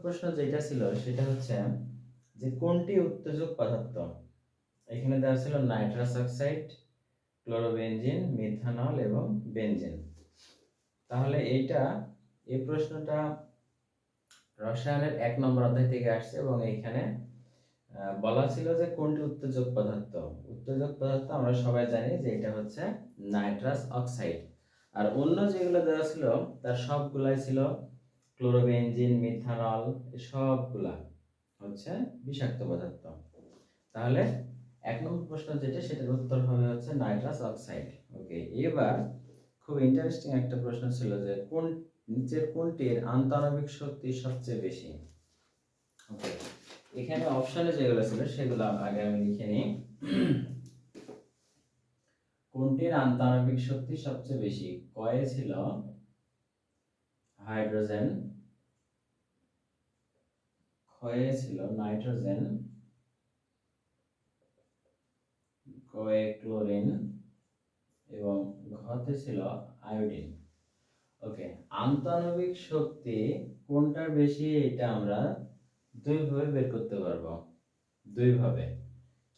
প্রশ্ন যেটা ছিল সেটা হচ্ছে যে কোনটি উত্তেজক পদার্থ। এখানে দেওয়া ছিল নাইট্রাস অক্সাইড, ক্লোরোবেনজিন, মিথানল এবং বেনজিন। তাহলে এই প্রশ্নটা রসায়নের 1 নম্বর অধ্যায় থেকে আসছে এবং এইখানে বলা ছিল যে কোনটি উত্তেজক পদার্থ। উত্তেজক পদার্থ আমরা সবাই জানি যে এটা হচ্ছে নাইট্রাস অক্সাইড। আর অন্য যেগুলো দেওয়া ছিল তার সবগুলাই ছিল ক্লোরোবেনজিন, মিথানল, সবগুলা হচ্ছে বিষাক্ত পদার্থ। তাহলে 1 নম্বর প্রশ্ন যেটা সেটার উত্তর হবে হচ্ছে নাইট্রাস অক্সাইড। ওকে, এবার খুব ইন্টারেস্টিং একটা প্রশ্ন ছিল যে নিচের কোনটির আন্তঃআণবিক শক্তি সবচেয়ে বেশি। ওকে, এখানে অপশনে যেগুলো ছিল সেগুলো আগে আমি লিখে নিই। কোনটির আন্তঃআণবিক শক্তি সবচেয়ে বেশি? কয়ে ছিল হাইড্রোজেন, ক্ষয়ে ছিল নাইট্রোজেন, গয়ে ক্লোরিন এবং ঘতে ছিল আয়োডিন। ওকে, আন্তঃআণবিক শক্তি কোনটার বেশি এটা আমরা দুইভাবে বের করতে পারবো। দুইভাবে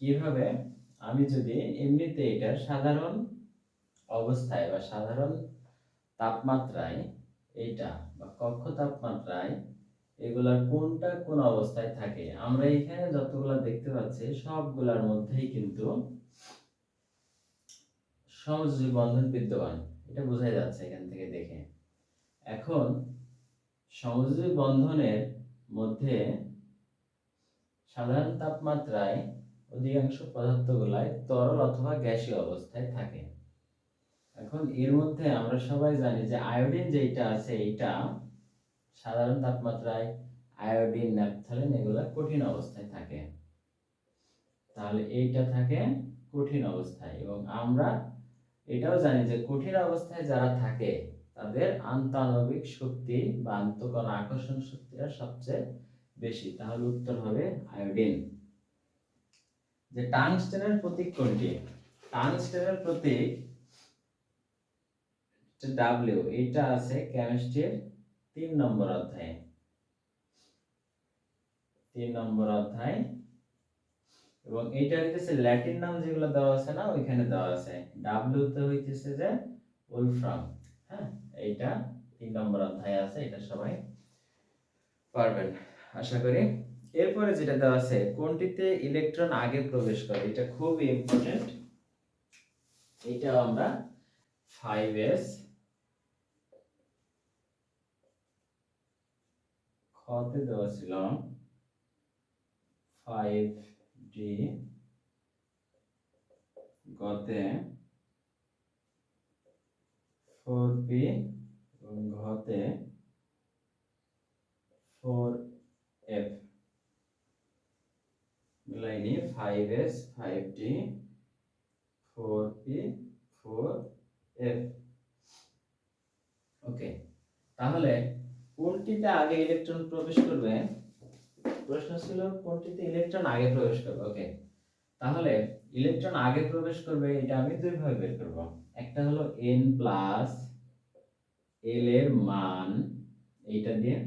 কিভাবে? আমি যদি এমনিতে এটা সাধারণ অবস্থায় বা সাধারণ তাপমাত্রায় এইটা বা কক্ষ তাপমাত্রায় এগুলার কোনটা কোন অবস্থায় থাকে, আমরা এখানে যতগুলা দেখতে পাচ্ছি সবগুলার মধ্যেই কিন্তু সমযোজী বন্ধন বিদ্যমান, এটা বোঝাই যাচ্ছে এখান থেকে দেখে। এখন সমযোজী বন্ধনের মধ্যে সাধারণ তাপমাত্রায় অধিকাংশ পদার্থগুলাই তরল অথবা গ্যাসীয় অবস্থায় থাকে। এখন এর মধ্যে আমরা সবাই জানি যে আয়োডিন যেটা আছে এটা সাধারণ তাপমাত্রায় আয়োডিন, ন্যাপথালিন এগুলা কঠিন অবস্থায় থাকে। তাহলে এইটা থাকে কঠিন অবস্থায় এবং আমরা এটাও জানি যে কঠিন অবস্থায় যারা থাকে তাদের আন্তঃআণবিক শক্তি বা আন্তঃকণ আকর্ষণ শক্তিটা সবচেয়ে বেশি। তাহলে উত্তর হবে আয়োডিন। যে টাংস্টেনের প্রতীক কোনটি? টাংস্টেনের প্রতীক ডাব্লিউ, এটা আছে কেমিস্ট্রির 3 নম্বর অধ্যায়ে। 3 নম্বর অধ্যায় এবং এইটা হইতেছে ল্যাটিন নাম যেগুলো দেওয়া আছে না ওইখানে দেওয়া আছে। ডাব্লিউ তে হইতেছে যে ওলফ্রাম। হ্যাঁ, এইটা 3 নম্বর অধ্যায়ে আছে, এটা সবাই পারবেন আশা করি। এরপরে যেটা দেওয়া আছে কোনটিতে ইলেকট্রন আগে প্রবেশ করে, এটা খুবই ইম্পর্টেন্ট। এটা আমরা 5s খতে দেওয়া ছিল 5d, গতে 4p এবং ঘতে 4f। মিলাইনি 5s 5d 4p 4f। ওকে, তাহলে কোনটিতে আগে ইলেকট্রন প্রবেশ করবে? প্রশ্ন ছিল কোনটিতে ইলেকট্রন আগে প্রবেশ করবে। ওকে, তাহলে ইলেকট্রন আগে প্রবেশ করবে এটা আমি দুইভাবে বের করব। একটা হলো n প্লাস l এর মান এইটা দিয়ে।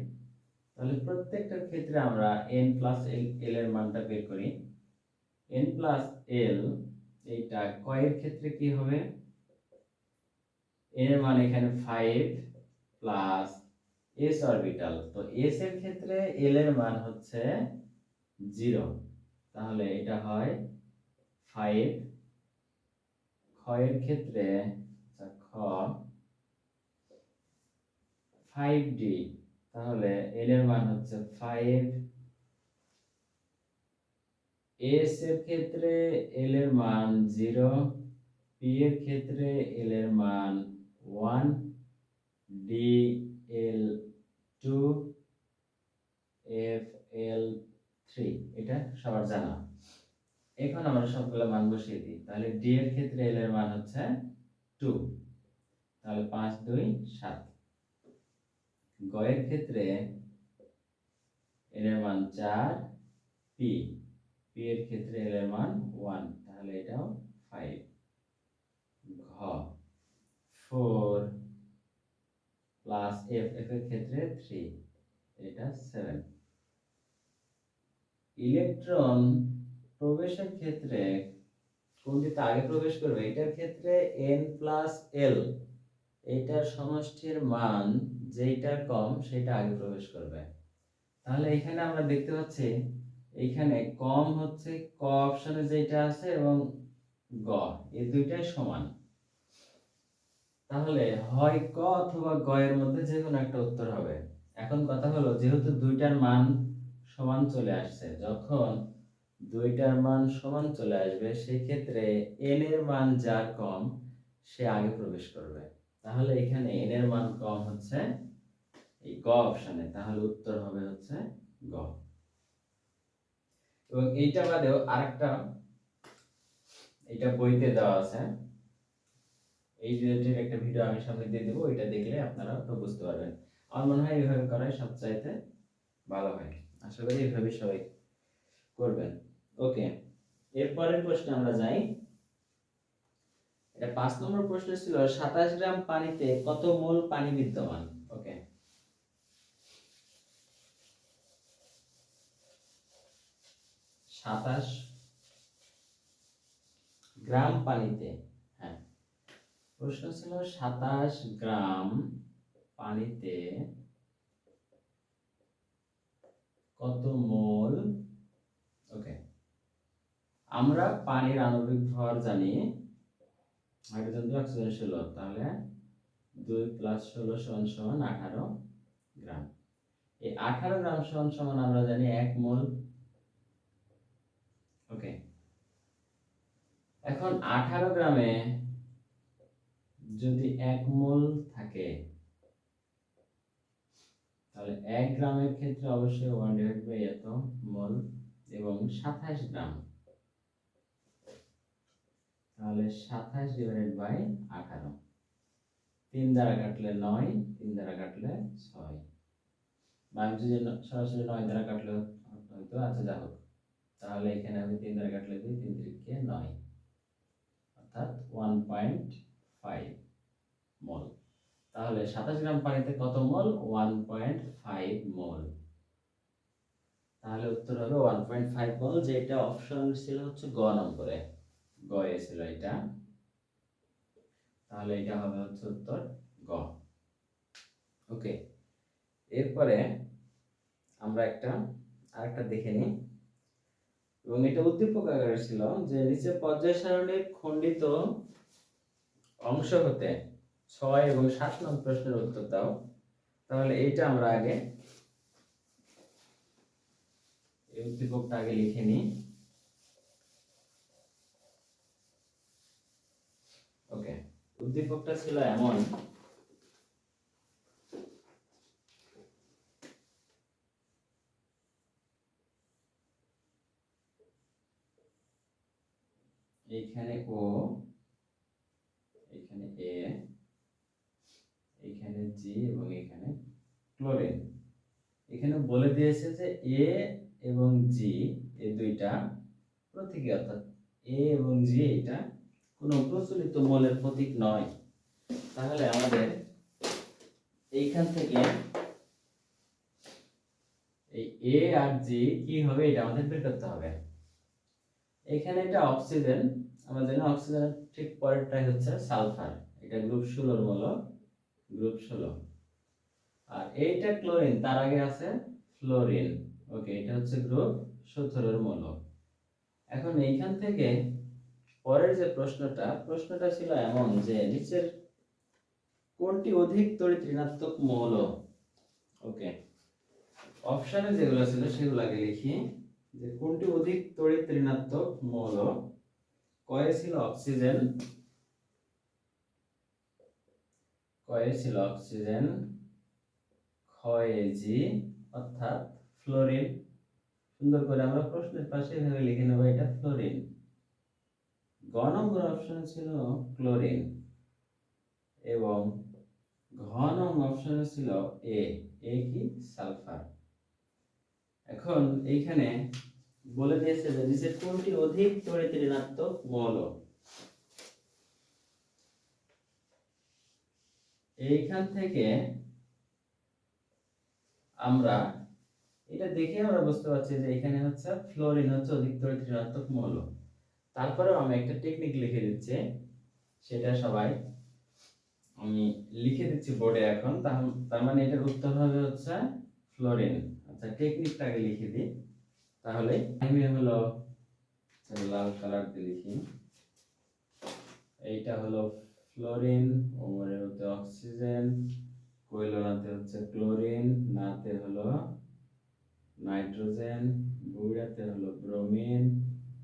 তাহলে প্রত্যেকটার ক্ষেত্রে আমরা n প্লাস l এর মানটা বের করি। n প্লাস l এইটা কয়ের ক্ষেত্রে কি হবে? n এর মান এখানে 5 প্লাস s অরবিটাল, তো s এর ক্ষেত্রে l এর মান হচ্ছে 0। তাহলে এটা হয় 5। ক্ষয়ের ক্ষেত্রে খ 5d, তাহলে l এর মান হচ্ছে 5। s এর ক্ষেত্রে l এর মান 0, p এর ক্ষেত্রে l এর মান 1, d l 2, f l 3, এটা সবার জানা। এখন আমরা সবগুলো মান বসিয়ে দিই। তাহলে d এর ক্ষেত্রে l এর মান হচ্ছে 2, তাহলে 5 2 7। গ এর ক্ষেত্রে l এর মান 4, p এর ক্ষেত্রে l এর মান 1, তাহলে এটাও 5। ঘ 4 প্লাস f এর ক্ষেত্রে 3, এটা 7। ইলেকট্রন প্রবেশের ক্ষেত্রে কোনটিতে আগে প্রবেশ করবে, এটার ক্ষেত্রে n+l এটার সমষ্টির মান যেটা কম সেটা আগে প্রবেশ করবে। তাহলে এখানে আমরা দেখতে পাচ্ছি এইখানে কম হচ্ছে ক অপশনে যেটা আছে এবং গ, এই দুইটাই সমান। তাহলে হয় ক অথবা গ এর মধ্যে যে কোনো একটা উত্তর হবে। এখন কথা হলো, যেহেতু দুইটার মান সমান চলে আসছে, যখন দুইটার মান সমান চলে আসবে সেই ক্ষেত্রে n এর মান যার কম সে আগে প্রবেশ করবে। তাহলে এখানে n এর মান কম হচ্ছে এই গ অপশনে, তাহলে উত্তর হবে হচ্ছে গ। এবং এইটা বাদেও আরেকটা, এটা বইতে দেওয়া আছে, এই রিলেটেড একটা ভিডিও আমি সামনে দিয়ে দেবো, এটা দেখলে আপনারা তো বুঝতে পারবেন। আমার মনে হয় এইভাবে করাই সবচাইতে ভালো হয়। আশা করি এইভাবে সবাই করবেন। ওকে, এরপরের প্রশ্নে আমরা যাই। এটা 5 নম্বর প্রশ্ন ছিল 27 গ্রাম পানিতে কত মোল পানি বিদ্যমান। ওকে, 27 গ্রাম পানিতে, হ্যাঁ, প্রশ্ন ছিল 27 গ্রাম পানিতে কত মোল। ওকে, আমরা পানির আণবিক ভর জানি, হাইড্রোজেন 2 অক্সিজেন 16, তাহলে 2 + 16 = 18 গ্রাম। এই 18 গ্রাম সমান আমরা জানি 1 মোল। ওকে, এখন 18 গ্রামে যদি 1 মোল থাকে তাহলে 1 গ্রামের ক্ষেত্রে অবশ্যই 1/8 এত মোল, এবং 27 গ্রাম, তাহলে 27/18, 3 দ্বারা কাটলে 9, 3 দ্বারা কাটলে 6, বা আমি যদি সরাসরি 9 দ্বারা কাটলে হয়তো, আচ্ছা যা হোক, তাহলে এখানে আমি 3 দ্বারা কাটলে 2, 3 3 9, অর্থাৎ 1.5 মোল। তাহলে 27 গ্রাম পানিতে কত মোল? 1.5 মোল। তাহলে উত্তর হবে 1.5 মোল, যেটা অপশন ছিল হচ্ছে গ নম্বরে, গ এ ছিল এটা। তাহলে এটা হবে হচ্ছে উত্তর গ। ওকে, এরপরে আমরা আরেকটা দেখে নিই, এবং এটা উদ্দীপক আকারে ছিল যে নিচে পর্যায় সারণীর খণ্ডিত অংশ হতে 6 এবং 7 নং প্রশ্নের উত্তর দাও। তাহলে এইটা আমরা আগে এই উদ্দীপকটা আগে লিখে নিই। ওকে, উদ্দীপকটা ছিল এমন, এইখানে ও, এইখানে এ, এইখানে জি, এবং এইখানে ক্লোরিন। এখানে বলে দিয়েছে যে এ এবং জি এই দুইটা প্রতীকী, অর্থাৎ এ এবং জি এটা কোনো প্রচলিত মৌলের প্রতীক নয়। তাহলে আমাদের এইখান থেকে এই এ আর জি কি হবে এটা আমাদের বের করতে হবে। এখানে এটা অক্সিজেন, আমরা জানি অক্সিজেনের ঠিক পরেরটাই হচ্ছে সালফার, এটা গ্রুপ 16 এর মৌল, গ্রুপ 16। আর এইটা ক্লোরিন, তার আগে আছে ফ্লোরিন। ওকে, এটা হচ্ছে গ্রুপ 17 এর মৌল। এখন এইখান থেকে পরের যে প্রশ্নটা ছিল এমন যে নিচের কোনটি অধিক তড়িৎ ঋণাত্মক মৌল। ওকে, অপশনে যেগুলো ছিল সেগুলো আগে লিখি, যে কোনটি অধিক তড়িৎ ঋণাত্মক মৌল। কয়ে ছিল অক্সিজেন, ক্ষয়ে জি, অর্থাৎ ফ্লোরিন। সুন্দর করে আমরা প্রশ্নের পাশে এভাবে লিখে নেব, এটা ফ্লোরিন। গ নম্বর অপশন ছিল ক্লোরিন, এবং ঘ নম্বর অপশনে ছিল এ কি সালফার। এখন এইখানে বলে দিয়েছে যে নিচের কোনটি অধিক তড়িৎ ঋণাত্মক মৌল। এইখান থেকে আমরা এটা দেখে আমরা বুঝতে পারছি যে এখানে হচ্ছে ফ্লোরিন হচ্ছে অধিক তড়িৎ ঋণাত্মক মৌল। তারপরেও আমি একটা টেকনিক লিখে দিচ্ছি, সেটা সবাই আমি লিখে দিচ্ছি বোর্ডে এখন। তার মানে এটার উত্তর হবে হচ্ছে ফ্লোরিন। আচ্ছা, টেকনিকটা আগে লিখে দিই, তাহলে আমি হলো লাল কালার দিয়ে লিখি। এইটা হলো ফ্লোরিন, ওমরের হচ্ছে অক্সিজেন, কৈলনাতে হচ্ছে ক্লোরিন, নাতে হলো নাইট্রোজেন, বুইড়াতে হলো ব্রোমিন,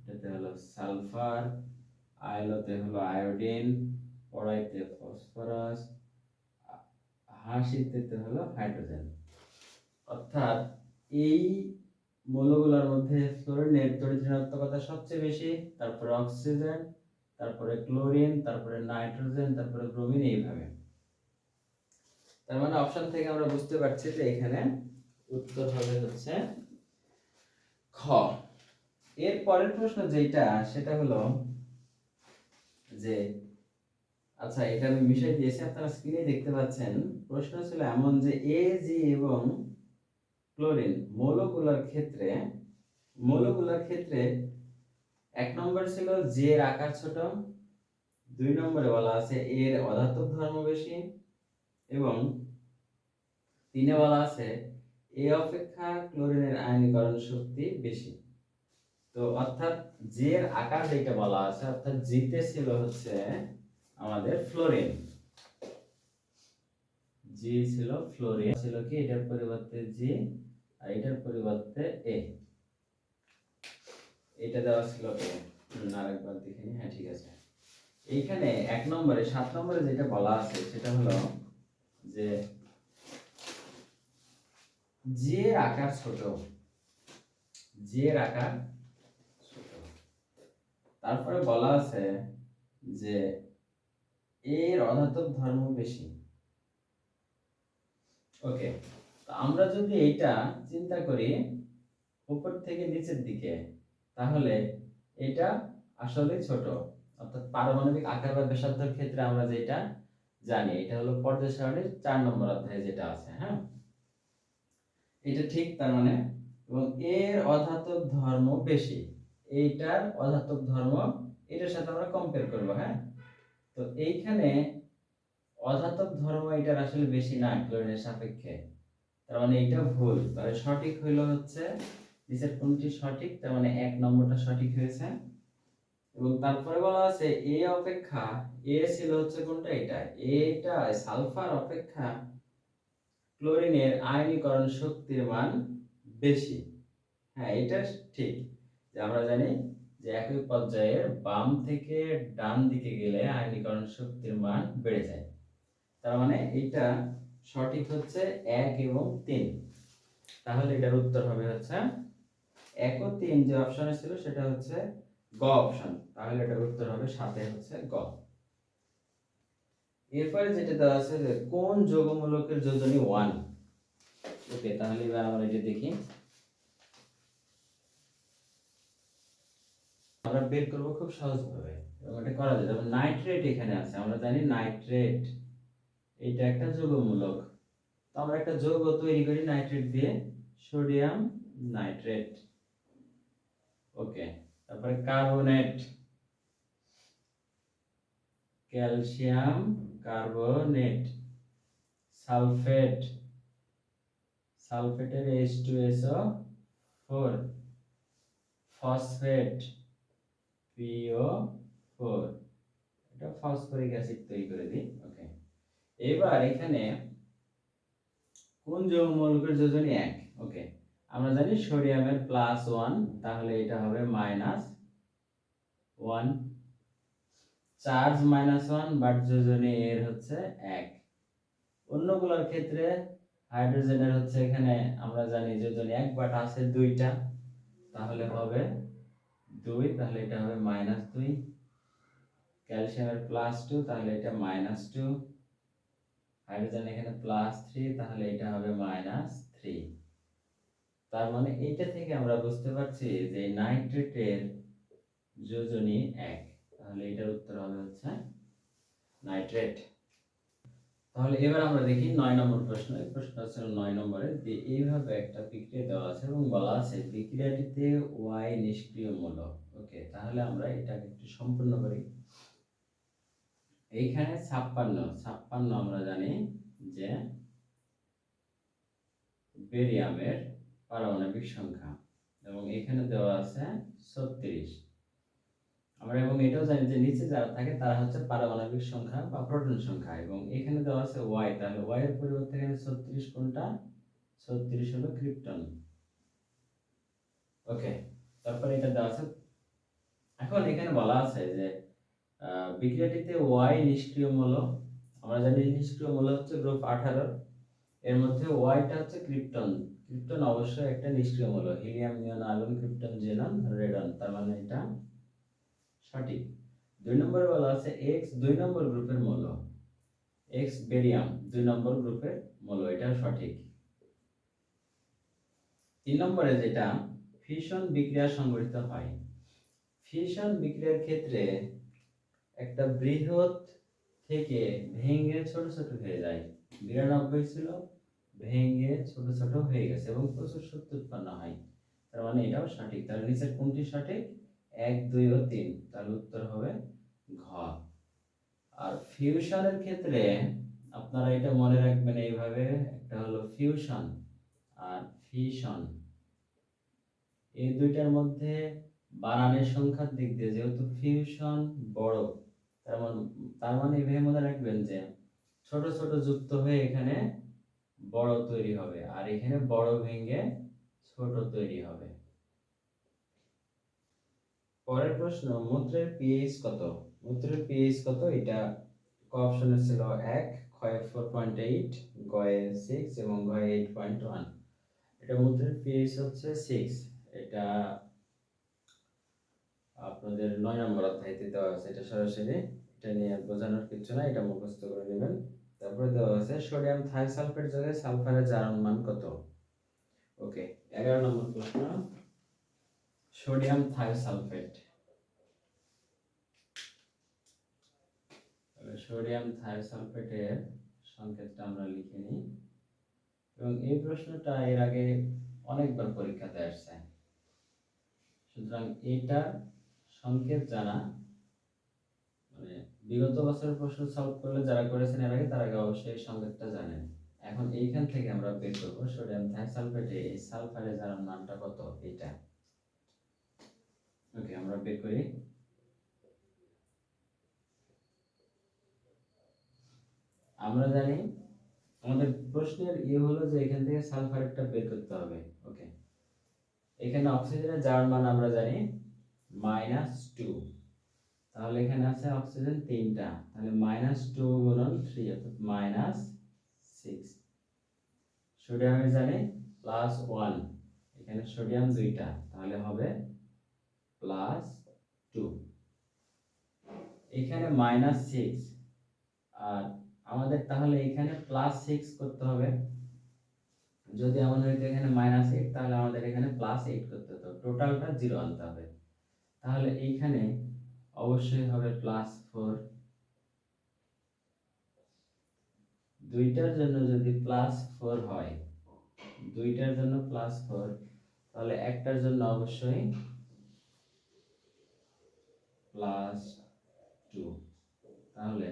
এটাতে হলো সালফার, আয়লতে হলো আয়োডিন, পড়াইতে ফসফরাস, হাসিতে হলো হাইড্রোজেন। অর্থাৎ এই মৌলগুলোর মধ্যে ফ্লোরিনের তড়িৎ ঋণাত্মকতা সবচেয়ে বেশি, তারপরে অক্সিজেন, তারপরে ক্লোরিন, তারপরে নাইট্রোজেন, তারপরে ব্রোমিন, এইভাবে। তার মানে অপশন থেকে আমরা বুঝতে পারছি যে এখানে উত্তর হবে হচ্ছে খ। এর পরের প্রশ্ন যেটা, সেটা হলো যে, আচ্ছা এটা আমি মিশাই দিয়েছি, আপনারা স্ক্রিনে দেখতে পাচ্ছেন। প্রশ্ন ছিল এমন যে Ag এবং ক্লোরিন মৌলগুলোর ক্ষেত্রে 1 নম্বর ছিল J এর আকার ছোট, 2 নম্বরে বলা আছে এর অধাতব ধর্ম বেশি, এবং 3 এ বলা আছে A অপেক্ষা ক্লোরিনের আয়নীকরণ শক্তি বেশি। তো অর্থাৎ J এর আকার যেটা বলা আছে, অর্থাৎ G তে ছিল হচ্ছে আমাদের ফ্লোরিন, G ছিল ফ্লোরিন, ছিল কি এটার পরিবর্তে G আর এটার পরিবর্তে A, এটা দেওয়া ছিল A। আরেকবার দেখে নি, হ্যাঁ ঠিক আছে। এইখানে 1 নম্বরে 7 নম্বরে যেটা বলা আছে সেটা হলো যে G এর আকার ছোট, G এর আকার ছোট, তারপরে বলা আছে যে এর অধাতব ধর্ম বেশি। ওকে, তো আমরা যদি এইটা চিন্তা করি উপর থেকে নিচের দিকে, তাহলে এটা আসলে ছোট। অর্থাৎ পারমাণবিক আকার বা ব্যাসার্ধের ক্ষেত্রে আমরা যেটা জানি, এটা হলো পর্যায় সারণীর 4 নম্বর অধ্যায়ে যেটা আছে, হ্যাঁ এটা ঠিক। তার মানে এবং এর অধাতব ধর্ম বেশি, এইটার অধাতব ধর্ম এটার সাথে আমরা কম্পেয়ার করব, হ্যাঁ। তো এইখানে অধাতব ধর্ম এটার আসলে বেশি না ক্লোরিনের সাপেক্ষে, তার মানে এটা ভুল। তাহলে সঠিক হইল হচ্ছে নিচের কোনটি সঠিক, তার মানে 1 নম্বরটা সঠিক হয়েছে। এবং তারপরে বলা আছে এ অপেক্ষা, এ ছিল হচ্ছে কোনটা, এটা সালফার অপেক্ষা ক্লোরিনের আয়নীকরণ শক্তির মান বেশি। হ্যাঁ এটা ঠিক, যে আমরা জানি যে একই পর্যায়ের বাম থেকে ডান দিকে গেলে আয়নীকরণ শক্তির মান বেড়ে যায়। তার মানে এটা সঠিক হচ্ছে 1 এবং 3। তাহলে এটার উত্তর হবে হচ্ছে 1 ও 3, যে অপশনে ছিল সেটা হচ্ছে গ অপশন। তাহলে এটার উত্তর হবে 7 হচ্ছে গ। এরপরে যেটা দেওয়া আছে যে কোন যৌগমূলকের যোজনী 1। ওকে, তাহলে এবার আমরা এটা দেখি। আমরা বের করব খুব সহজভাবে, এবং এটা করা যায়। যেমন নাইট্রেট এখানে আছে, আমরা জানি নাইট্রেট এটা একটা যৌগমূলক। তো আমরা একটা যৌগ তৈরি করি নাইট্রেট দিয়ে, সোডিয়াম নাইট্রেট। ওকে, তারপরে কার্বনেট, ক্যালসিয়াম কার্বনেট, সালফেট, সালফেটের H2SO4, ফসফেট PO4, এটা ফসফরিক অ্যাসিড তৈরি করে দিই। ওকে, এবার এখানে কোন যৌগমূলকের যোজনী 1। ওকে, আমরা জানি সোডিয়ামের +1, তাহলে এটা হবে -1, চার্জ -1 বাট যোজনী এর হচ্ছে 1। অন্যগুলোর ক্ষেত্রে হাইড্রোজেনের হচ্ছে এখানে আমরা জানি যোজনী 1 বাট আছে 2টা, তাহলে হবে 2, তাহলে এটা হবে -2। ক্যালসিয়ামের +2, তাহলে এটা -2। হাইড্রোজেন এখানে +3, তাহলে এটা হবে -3। তার মানে এইটা থেকে আমরা বুঝতে পারছি যে নাইট্রেটের যোজনী 1, তাহলে এটার উত্তর হবে হচ্ছে নাইট্রেট। তাহলে এবার আমরা দেখি 9 নম্বর প্রশ্ন। এই প্রশ্নটা ছিল 9 নম্বরে যে এইভাবে একটা বিক্রিয়া দেওয়া আছে এবং বলা আছে বিক্রিয়াটিতে Y নিষ্ক্রিয় মূলক। ওকে, তাহলে আমরা এটাকে একটু সম্পূর্ণ করি। এইখানে 56 আমরা জানি যে বেরিয়ামের পারমাণবিক সংখ্যা এবং এখানে দেওয়া আছে 36। আমরা এবং এটাও জানি যে নিচে যারা থাকে তারা হচ্ছে পারমাণবিক সংখ্যা বা প্রোটন সংখ্যা এবং এখানে দেওয়া আছে Y, তাহলে Y এর পরিবর্তে এখানে 36 কোনটা? 36 হলো ক্রিপ্টন। ওকে, তারপরে এটা দেওয়া আছে। এখন এখানে বলা আছে যে বিক্রিয়াটিতে Y নিষ্ক্রিয় মূলক। আমরা জানি নিষ্ক্রিয় মূলক হচ্ছে গ্রুপ 18, এর মধ্যে Yটা হচ্ছে ক্রিপ্টন। ক্রিপ্টন অবশ্যই একটা নিষ্ক্রিয় মূলক, হিলিয়াম, নিয়ন, আর্গন, ক্রিপ্টন, জেনন, রেডন, তার মানে এটা সঠিক। 2 নম্বরে বলা আছে X 2 নম্বর গ্রুপের মূলক, X বেরিয়াম 2 নম্বর গ্রুপের মূলক, এটা সঠিক। 3 নম্বরে যেটা ফিশন বিক্রিয়া সংঘটিত হয়, ফিশন বিক্রিয়ার ক্ষেত্রে একটা বৃহৎ থেকে ভেঙে ছোট ছোট হয়ে যায়। 92 ছিল, ভেঙে ছোট ছোট হয়ে গেছে এবং প্রচুর শক্তি উৎপন্ন হয়, তার মানে এটাও সঠিক। তাহলে নিচের কোনটি সঠিক? 1, 2 ও 3, তাহলে উত্তর হবে ঘ। আর ফিউশনের ক্ষেত্রে আপনারা এটা মনে রাখবেন এইভাবে, একটা হলো ফিউশন আর ফিশন, এই দুইটার মধ্যে বানানের সংখ্যার দিক দিয়ে যেহেতু ফিউশন বড়, তার মানে এইভাবে মনে রাখবেন যে ছোট ছোট যুক্ত হয়ে এখানে বড় তৈরি হবে আর এখানে বড় ভেঙে ছোট তৈরি হবে। পরের প্রশ্ন, মূত্রের পিএইচ কত? মূত্রের পিএইচ কত? এটা ক অপশনে ছিল 1, খ 4.8, গ 6 এবং ঘ 8.1। এটা মূত্রের পিএইচ হচ্ছে 6। এটা আপনাদের 9 নম্বর অধ্যায়তে দেওয়া আছে, এটা সরাসরি এটা নিয়ে বোঝানোর কিছু না, এটা মুখস্থ করে নেবেন। তারপরে দেওয়া আছে সোডিয়াম থাইসালফেট যোগে সালফারের জারণ মান কত? ওকে, 11 নম্বর প্রশ্ন, সোডিয়াম থাইসালফেট। সোডিয়াম থাইসালফেটের সংকেতটা আমরা লিখে নিই এবং এই প্রশ্নটা এর আগে অনেকবার পরীক্ষাতে আসছে, সুতরাং এইটার সংকেত জানা মানে বিগত বছরের প্রশ্ন সলভ করলে যারা করেছেন এর আগে তার আগে অবশ্যই এই সংকেতটা জানেন। এখন এইখান থেকে আমরা বের করব সোডিয়াম থাইসালফেটে এই সালফারের জারণ মানটা কত, এটা। ওকে, আমরা বের করি। আমরা জানি আমাদের প্রশ্নের হলো যে এখান থেকে সালফারেটটা বের করতে হবে। ওকে, এখানে অক্সিজেনের জারণ মান আমরা জানি -2, তাহলে এখানে আছে অক্সিজেন 3টা, তাহলে -2 গুণন 3 অর্থাৎ -6। সোডিয়ামের জানি +1, এখানে সোডিয়াম 2টা, তাহলে হবে +2। এখানে -6 আর আমাদের তাহলে এখানে +6 করতে হবে। যদি এমন হইতো এখানে -8, তাহলে আমাদের এখানে +8 করতে হতো, টোটালটা 0 আনতে হবে। তাহলে এইখানে অবশ্যই হবে +4। দুইটার জন্য যদি +4 হয়, দুইটার জন্য +4, তাহলে একটার জন্য অবশ্যই +2। তাহলে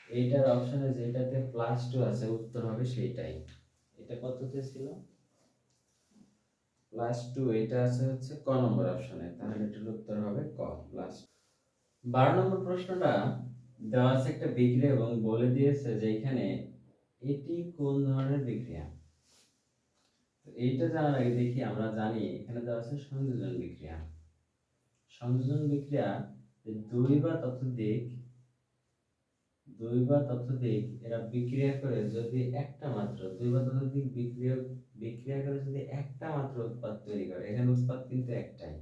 এইটার অপশনে যেটাতে +2 আছে উত্তর হবে সেইটাই। এটা কততে ছিল? +2, এটা আছে হচ্ছে ক নম্বর অপশনে, তাহলে এটার উত্তর হবে ক +2। 12 নম্বর প্রশ্নটা দেওয়া আছে একটা বিক্রিয়া এবং বলে দিয়েছে যে এখানে এটি কোন ধরনের বিক্রিয়া। তো এইটা জানার আগে দেখি, আমরা জানি এখানে দেওয়া আছে সংযোজন বিক্রিয়া। সংযোজন বিক্রিয়া যে দুই বা ততোধিক এরা বিক্রিয়া করে যদি একটা মাত্র দুই বা ততোধিক বিক্রিয়া করে যদি একটা মাত্র উৎপাদ তৈরি করে, এখানে উৎপাদ কিন্তু একটাই,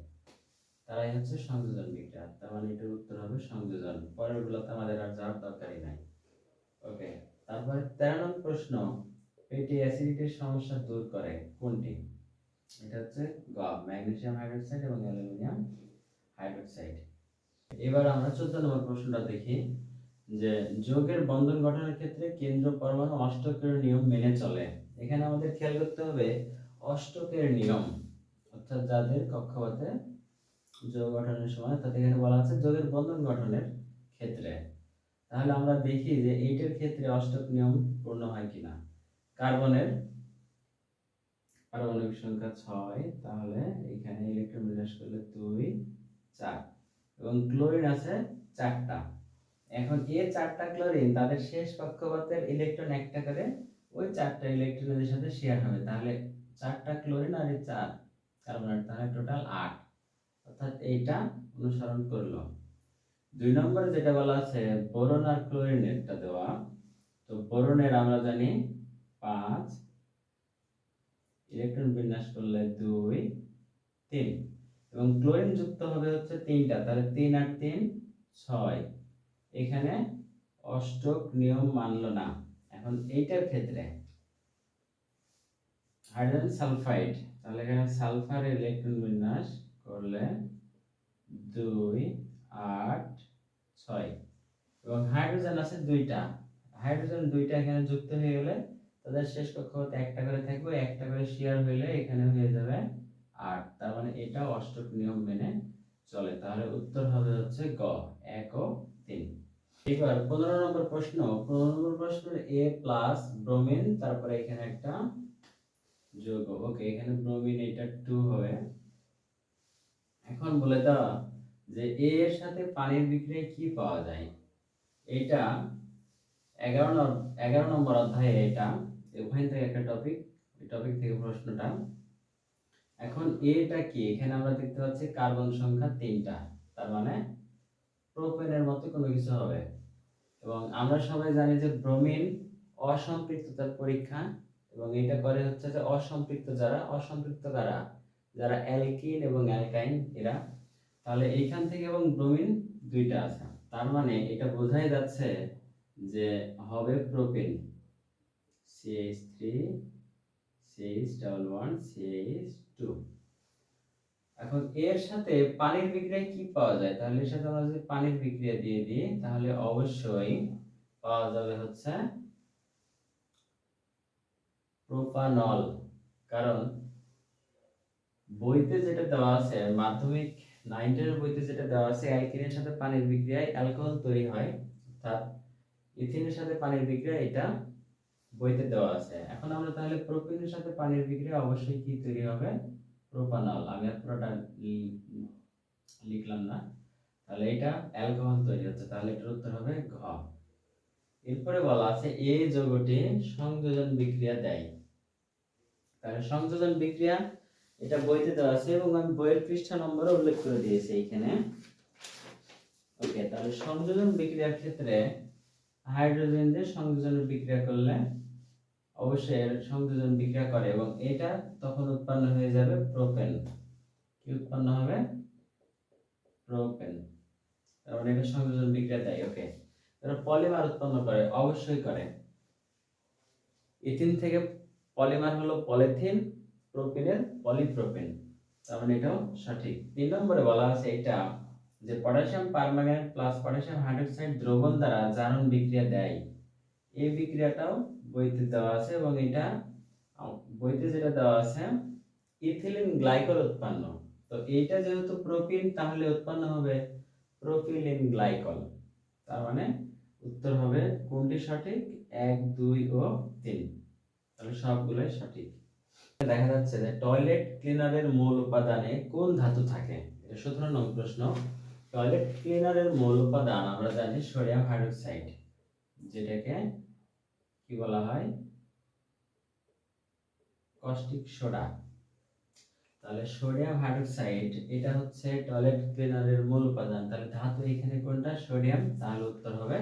তারাই হচ্ছে সংযোজন বিক্রিয়া। তার মানে এটার উত্তর হবে সংযোজন। পরের গুলোতে আমাদের আর যাওয়ার দরকারই নাই। ওকে, তারপরে 13 নম্বর প্রশ্ন, ফ্যাটি অ্যাসিডিটির সমস্যা দূর করে কোনটি? এটা হচ্ছে গ ম্যাগনেসিয়াম হাইড্রোক্সাইড এবং অ্যালুমিনিয়াম হাইড্রোক্সাইড। এবার আমরা 14 নম্বর প্রশ্নটা দেখি। যে যৌগের বন্ধন গঠনের ক্ষেত্রে কেন্দ্র পরমাণু অষ্টকের নিয়ম মেনে চলে। এখানে আমাদের খেয়াল করতে হবে অষ্টকের নিয়ম, অর্থাৎ যাদের কক্ষপথে যৌগ গঠনের সময়, অর্থাৎ এখানে বলা আছে যৌগের বন্ধন গঠনের ক্ষেত্রে। তাহলে আমরা দেখি যে এইটার ক্ষেত্রে অষ্টক নিয়ম পূর্ণ হয় কিনা। কার্বনের পারমাণবিক সংখ্যা 6, তাহলে এখানে ইলেকট্রন বিন্যাস করলে 2 4, এবং ক্লোরিন আছে 4টা। এখন এই 4টা ক্লোরিন তাদের শেষ কক্ষপথের ইলেকট্রন একটা করে ওই 4টা ইলেকট্রনের সাথে শেয়ার হবে, তাহলে 4টা ক্লোরিন আর এই 4 কার্বন, তাহলে টোটাল 8, অর্থাৎ এইটা অনুসরণ করলো। 2 নম্বরে যেটা বলা আছে বোরন আর ক্লোরিনেরটা দেওয়া, তো বোরনের আমরা জানি 5, ইলেকট্রন বিন্যাস করলে 2 3, এবং ক্লোরিন যুক্ত হবে হচ্ছে 3টা, তাহলে 3 আর 3 6। এখানে অষ্টক নিয়ম মানলো না। এখন এইটার ক্ষেত্রে হাইড্রোজেন সালফাইড, তাহলে এখানে সালফারের ইলেকট্রন বিন্যাস করলে 2 8 6, এবং হাইড্রোজেন আছে 2টা, হাইড্রোজেন 2টা এখানে যুক্ত হয়ে গেলে তাদের শেষ কক্ষপথে একটা করে থাকবে, একটা করে শেয়ার হইলে এখানে হয়ে যাবে 8, তার মানে এটা অষ্টক নিয়ম মেনে চলে। তাহলে উত্তর হবে হচ্ছে গ 1 ও 3। এবার 15 নম্বর প্রশ্ন। 15 নম্বর প্রশ্নের A প্লাস ব্রোমিন, তারপরে এখানে একটা যোগ, ওকে এখানে ব্রোমিন এটা 2 হবে। এখন বলে দাও যে A এর সাথে পানির বিক্রিয়ায় কি পাওয়া যায়। এটা 11 নম্বর অধ্যায়ে, এটা ওখান থেকে একটা টপিক, এই টপিক থেকে প্রশ্নটা। এখন এটা কি, এখানে আমরা দেখতে পাচ্ছি কার্বন সংখ্যা 3টা, তার মানে প্রোপেনের মতো কোনো কিছু হবে। এবং আমরা সবাই জানি যে ব্রোমিন অসম্পৃক্ততার পরীক্ষা, এবং এটা করে হচ্ছে যে অসম্পৃক্ত যারা, অসম্পৃক্ত কারা, যারা অ্যালকিন এবং অ্যালকাইন এরা। তাহলে এইখান থেকে এবং ব্রোমিন 2টা আছে, তার মানে এটা বোঝাই যাচ্ছে যে হবে প্রোপেন CH3 CH11 CH2। এখন এর সাথে পানির বিক্রিয়ায় কি পাওয়া যায়, তাহলে এর সাথে আমরা যদি পানির বিক্রিয়া দিয়ে দিই তাহলে অবশ্যই পাওয়া যাবে হচ্ছে প্রোপানল। কারণ বইতে যেটা দেওয়া আছে, মাধ্যমিক 9 বইতে যেটা দেওয়া আছে, অ্যালকিনের সাথে পানির বিক্রিয়ায় অ্যালকোহল তৈরি হয়, অর্থাৎ ইথিনের সাথে পানির বিক্রিয়া, এটা বইতে দেওয়া আছে। এখন আমরা তাহলে প্রোপিনের সাথে পানির বিক্রিয়া অবশ্যই কি তৈরি হবে, প্রোপানল। আমি আর পুরোটা লিখলাম না, তাহলে এটা অ্যালকোহল তৈরি হচ্ছে, তাহলে এটার উত্তর হবে ঘ। এরপরে বলা আছে এই যৌগটি সংযোজন বিক্রিয়া দেয়, তাহলে সংযোজন বিক্রিয়া এটা বইতে দেওয়া আছে এবং আমি বইয়ের পৃষ্ঠা নম্বরে উল্লেখ করে দিয়েছি এখানে। ওকে, তাহলে সংযোজন বিক্রিয়ার ক্ষেত্রে হাইড্রোজেন দিয়ে সংযোজনের বিক্রিয়া করলে অবশ্যই এর সংযোজন বিক্রিয়া করে, এবং এটা তখন উৎপন্ন হয়ে যাবে প্রোপেন। কি উৎপন্ন হবে, প্রোপেন। তার মানে এটা সংযোজন বিক্রিয়া দেয়। ওকে, তারা পলিমার উৎপন্ন করে, অবশ্যই করে। ইথিন থেকে পলিমার হলো পলিথিন, প্রোপিনের পলিপ্রোপেন, তার মানে এটাও সঠিক। 3 নম্বরে বলা আছে এটা যে potassium permanganate plus potassium hydroxide দ্রবণ দ্বারা জারণ বিক্রিয়া দেয়। এই বিক্রিয়াটাও বইতে দেওয়া আছে, এবং এটা বইতে যেটা দেওয়া আছে ইথিলিন গ্লাইকল উৎপন্ন। তো এইটা যেহেতু প্রোপিন, তাহলে উৎপন্ন হবে প্রোপিলিন গ্লাইকল। তার মানে উত্তর হবে কোনটি সঠিক, 1 2 ও 3, তাহলে সবগুলোই সঠিক। দেখা যাচ্ছে যে টয়লেট ক্লিনারের মূল উপাদানে কোন ধাতু থাকে। এটা 17 নম্বর প্রশ্ন। টয়লেট ক্লিনারের মূল উপাদান আমরা জানি সোডিয়াম হাইড্রোক্সাইড, যেটাকে কি বলা হয়, কস্টিক সোডা। তাহলে সোডিয়াম হাইড্রোক্সাইড এটা হচ্ছে টয়লেট ক্লিনারের মূল উপাদান। তাহলে ধাতু এখানে কোনটা, সোডিয়াম, তাহলে উত্তর হবে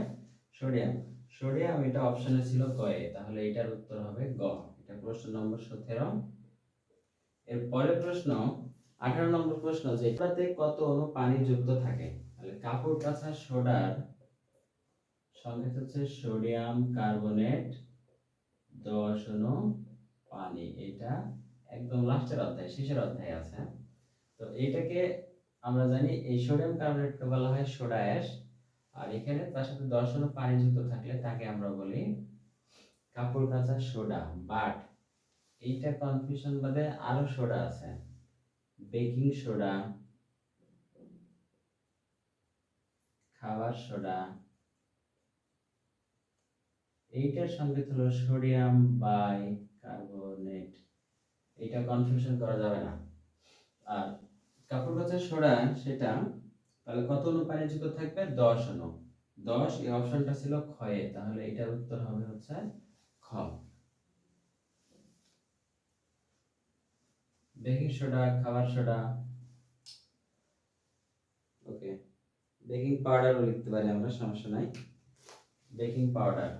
সোডিয়াম। সোডিয়াম এটা অপশনে ছিল কয়ে, তাহলে এটার উত্তর হবে গ। এটা প্রশ্ন নম্বর 17। এর পরের প্রশ্ন 18 নম্বর প্রশ্ন, যে এটাতে কত অণু পানি যুক্ত থাকে। তাহলে কাপড় কাঁচা সোডার সংকেত হচ্ছে সোডিয়াম কার্বনেট 10 অণু পানি। এটা একদম লাস্টের অধ্যায়, শেষের অধ্যায়ে আছে। তো এইটাকে আমরা জানি এই সোডিয়াম কার্বনেটকে বলা হয় সোডা অ্যাশ, আর এখানে তার সাথে 10 অনু পানি যুক্ত থাকলে তাকে আমরা বলি কাপড় কাচা সোডা। বাট এইটা কনফিউশন বাদে আরো সোডা আছে, বেকিং সোডা, খাবার সোডা, এইটার সঙ্গে হলো সোডিয়াম বাইকার্বনেট। এটা কনফিউশন করা যাবে না। আর কাপড় কাচা সোডা সেটা তাহলে কত অনু পানি যুক্ত থাকবে? 10 অনু। 10, এই অপশনটা ছিল ক্ষয়ে, তাহলে এটার উত্তর হবে হচ্ছে খ। বেকিং সোডা, খাবার সোডা, ওকে, বেকিং পাউডারও লিখতে পারি আমরা, সমস্যা নাই। বেকিং পাউডার,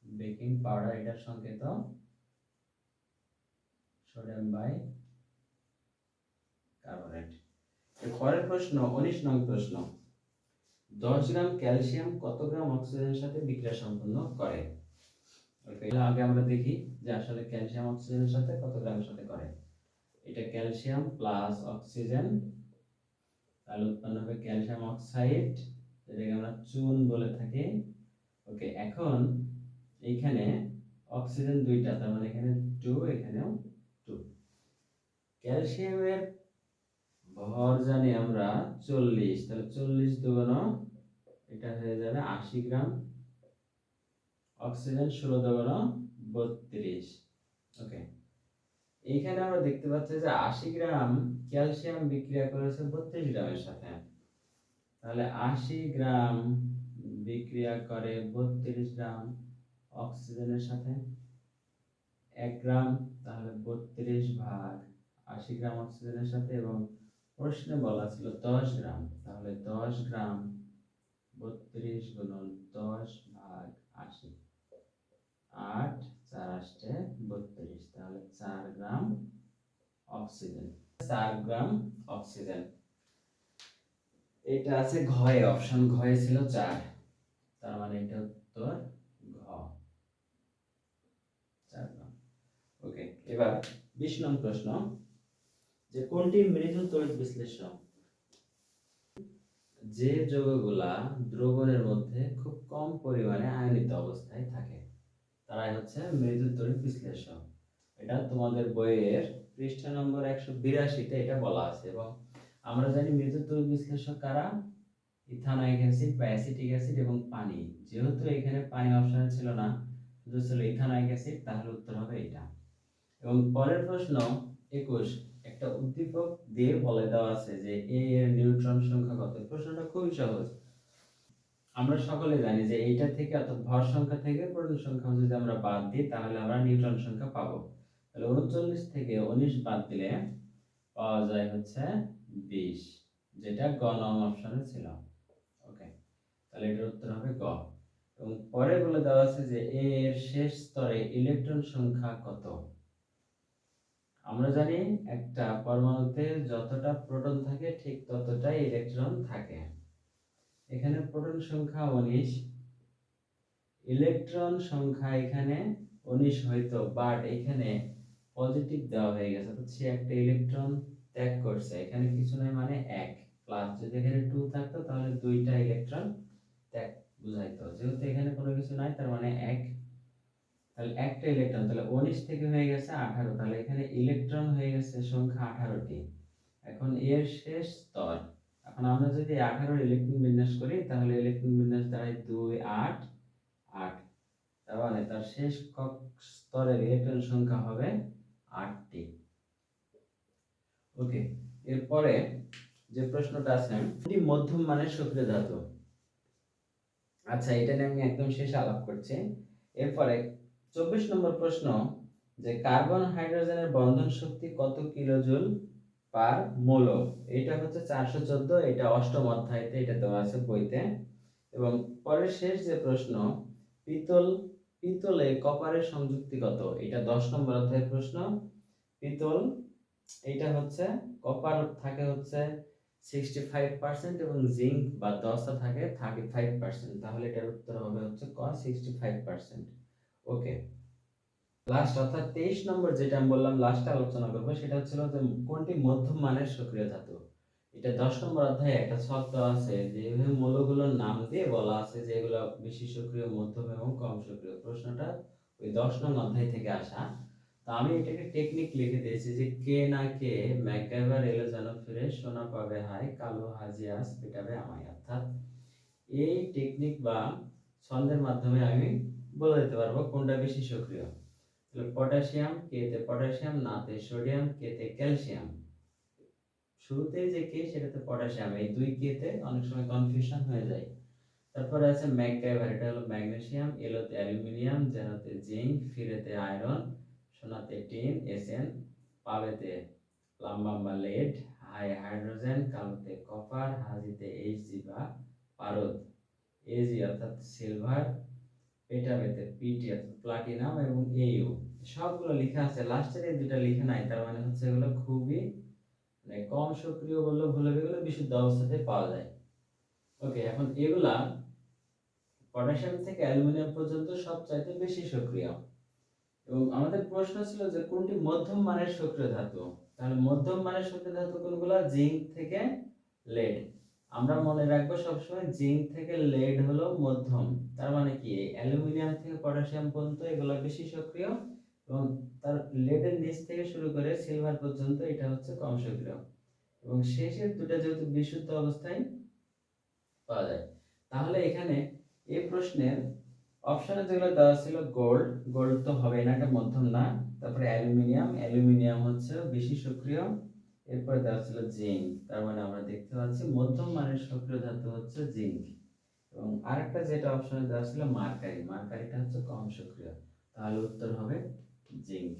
বেকিং পাউডার এটার সংকেত সোডিয়াম বাই কার্বনেট। এর পরের প্রশ্ন 19 নং প্রশ্ন, 10 গ্রাম ক্যালসিয়াম কত গ্রাম অক্সিজেনের সাথে বিক্রিয়া সম্পন্ন করে? ওকে, আগে আমরা দেখি যে আসলে ক্যালসিয়াম অক্সিজেনের সাথে কত গ্রামের সাথে করে। এটা ক্যালসিয়াম প্লাস অক্সিজেন, তাহলে উৎপন্ন হবে ক্যালসিয়াম অক্সাইড, যেটাকে আমরা চুন বলে থাকি। ওকে, এখন এইখানে অক্সিজেন দুইটা, তার মানে এখানে 2, এখানেও 2। ক্যালসিয়ামের ভর জানি আমরা 40, তাহলে 40 দুগুণ এটা হয়ে যাবে 80 গ্রাম। অক্সিজেন 16 দুগুণ 32। ওকে, এইখানে আমরা দেখতে পাচ্ছি যে 80 গ্রাম ক্যালসিয়াম বিক্রিয়া করেছে 32 গ্রামের সাথে, তাহলে 80 গ্রাম বিক্রিয়া করে 32 গ্রাম অক্সিজেনের সাথে। 1 গ্রাম, তাহলে 32 ভাগ 80 গ্রাম অক্সিজেনের সাথে, এবং প্রশ্নে বলা ছিল 10 গ্রাম, তাহলে 10 গ্রাম 32 গুণন 10 ভাগ 80, 8 4 আসছে 32, তাহলে 4 গ্রাম অক্সিজেন। 4 গ্রাম অক্সিজেন, এটা আছে ঘয়ে, অপশন ঘয়ে ছিল 4, তার মানে এটা উত্তর ঘ, 4 গ্রাম। ওকে, এবার 20 নং প্রশ্ন, যে কোনটি মৃদু তড়িৎ বিশ্লেষ্য? যে যৌগগুলা দ্রবণের মধ্যে খুব কম পরিমাণে আয়নিত অবস্থায় থাকে তারাই হচ্ছে মৃদু তড়িৎ বিশ্লেষ্য। এটা তোমাদের বইয়ের পৃষ্ঠা নম্বর 182-তে এটা বলা আছে। এবং আমরা জানি মৃদু তড়িৎ বিশ্লেষ্য কারা? ইথানোয়িক অ্যাসিড বা অ্যাসিটিক অ্যাসিড এবং পানি। যেহেতু এখানে পানি অপশন ছিল না, শুধু ছিল ইথানোয়িক অ্যাসিড, তাহলে উত্তর হবে এটা। এবং পরের প্রশ্ন 21, একটা উদ্দীপক দিয়ে বলে দেওয়া আছে যে এ এর নিউট্রন সংখ্যা কত। প্রশ্নটা খুবই সহজ, আমরা সকলে জানি যে এইটা থেকে, অর্থাৎ ভর সংখ্যা থেকে প্রোটন সংখ্যা যদি আমরা বাদ দিই তাহলে আমরা নিউট্রন সংখ্যা পাবো। তাহলে 39 থেকে 19 বাদ দিলে পাওয়া যায় হচ্ছে 20, যেটা গ নং অপশনে ছিল। ওকে, তাহলে এটার উত্তর হবে গ। এবং পরে বলে দেওয়া আছে যে এ এর শেষ স্তরে ইলেকট্রন সংখ্যা কত। আমরা জানি একটা পরমাণুতে যতটা প্রোটন থাকে ঠিক ততটাই ইলেকট্রন থাকে। এখানে প্রোটন সংখ্যা 19, ইলেকট্রন সংখ্যা এখানে 19 হয়তো, বাট এখানে পজিটিভ দেওয়া হয়ে গেছে, তো সে একটা ইলেকট্রন ত্যাগ করছে। এখানে কিছু নাই, মানে 1 প্লাস, যদি এখানে 2 থাকতো তাহলে দুইটা ইলেকট্রন ত্যাগ বুঝাইতো। যেহেতু এখানে কোনো কিছু নাই, তার মানে 1, তাহলে একটা ইলেকট্রন, তাহলে 19 থেকে হয়ে গেছে 18, তাহলে এখানে ইলেকট্রন হয়ে গেছে সংখ্যা 18টি। এখন এর শেষ স্তর, এখন আমরা যদি 18 ইলেকট্রন বিন্যাস করি তাহলে ইলেকট্রন বিন্যাস দাঁড়ায় 2 8 8, তার মানে তার শেষ স্তরের ইলেকট্রন সংখ্যা হবে 8টি। ওকে, এরপরে যে প্রশ্নটা আছে, এটি মধ্যম মানের সক্রিয় ধাতু। আচ্ছা, এটা নিয়ে আমি একদম শেষে আলাপ করছি। এরপরে 24 নম্বর প্রশ্ন, যে কার্বন হাইড্রোজেনের বন্ধন শক্তি কত কিলোজুল পার মোল। এটা হচ্ছে 414, এটা অষ্টম অধ্যায়তে এটা দেওয়া আছে বইতে। এবং পরের শেষ যে প্রশ্ন, পিতলে কপারের সংযুক্তি কত। এটা 10 নম্বর অধ্যায়ের প্রশ্ন। পিতল, এটা হচ্ছে কপার থাকে হচ্ছে 65% এবং জিঙ্ক বা দশা থাকে 35%, তাহলে এটার উত্তর হবে হচ্ছে ক, 65%। ওকে, লাস্ট অর্থাৎ 23 নম্বর যেটা আমি বললাম লাস্টে আলোচনা করবো, সেটা হচ্ছে যে কোনটি মধ্যম মানের সক্রিয় ধাতু। এটা 10 নম্বর অধ্যায়ে একটা ছক দেওয়া আছে যে এইভাবে মৌলগুলোর নাম দিয়ে বলা আছে যে এগুলো বেশি সক্রিয়, মধ্যম এবং কম সক্রিয়। প্রশ্নটা ওই 10 নং অধ্যায় থেকে আসা। তো আমি এটাকে টেকনিক লিখে দিয়েছি যে কে না কে ম্যাকগাইভার এলো যেন ফিরে, সোনা পাবে হায়, কালো হাজিয়াস পেটাবে আমায়। অর্থাৎ এই টেকনিক বা ছন্দের মাধ্যমে আমি বলে দিতে পারবো কোনটা বেশি সক্রিয়। তাহলে পটাশিয়াম, কেতে পটাশিয়াম, নাতে সোডিয়াম, কেতে ক্যালসিয়াম। শুরুতেই যে কে সেটাতে পটাশিয়াম, এই দুই কেতে অনেক সময় কনফিউশন হয়ে যায়। তারপরে আছে ম্যাকগাইভার, এটা হলো ম্যাগনেসিয়াম, এলোতে অ্যালুমিনিয়াম, জেনোতে জিঙ্ক, ফিরেতে আয়রন, সোনাতে টিন এসএন, পাবেতে প্লাম্বাম বা লেড, হাই হাইড্রোজেন, কালোতে কপার, হাজিতে এইচজি বা পারদ, এজি অর্থাৎ সিলভার, পেটাবেতে পিটি অর্থাৎ প্লাটিনাম এবং এইউ। সবগুলো লেখা আছে, লাস্টের এই দুটা লেখা নাই, তার মানে হচ্ছে এগুলো খুবই মানে কম সক্রিয় বললেও ভুল হবে, এগুলো বিশুদ্ধ অবস্থাতে পাওয়া যায়। ওকে, এখন এগুলা পটাশিয়াম থেকে অ্যালুমিনিয়াম পর্যন্ত সবচাইতে বেশি সক্রিয়। এবং আমাদের প্রশ্ন ছিল যে কোনটি মধ্যম মানের সক্রিয় ধাতু। তাহলে মধ্যম মানের সক্রিয় ধাতু কোনগুলো? জিঙ্ক থেকে লেড। আমরা মনে রাখবো সবসময় জিঙ্ক থেকে লেড হলো মধ্যম। তার মানে কি অ্যালুমিনিয়াম থেকে পটাশিয়াম পর্যন্ত এগুলো বেশি সক্রিয়, এবং তার লেডের নিচ থেকে শুরু করে সিলভার পর্যন্ত এটা হচ্ছে কম সক্রিয়। এবং শেষের দুটো যেহেতু বিশুদ্ধ অবস্থায় পাওয়া যায়, তাহলে এখানে এই প্রশ্নের অপশনে যেগুলো দেওয়া ছিল গোল্ড, গোল্ড তো হবে না, এটা মধ্যম না। তারপরে অ্যালুমিনিয়াম, অ্যালুমিনিয়াম হচ্ছে বেশি সক্রিয়। এরপরে দেওয়া ছিল জিঙ্ক, তার মানে আমরা দেখতে পাচ্ছি মধ্যম মানের সক্রিয় ধাতু হচ্ছে জিঙ্ক। এবং আরেকটা যেটা অপশনে দেওয়া ছিল মার্কারি, মার্কারিটা হচ্ছে কম সক্রিয়। তাহলে উত্তর হবে জিঙ্ক।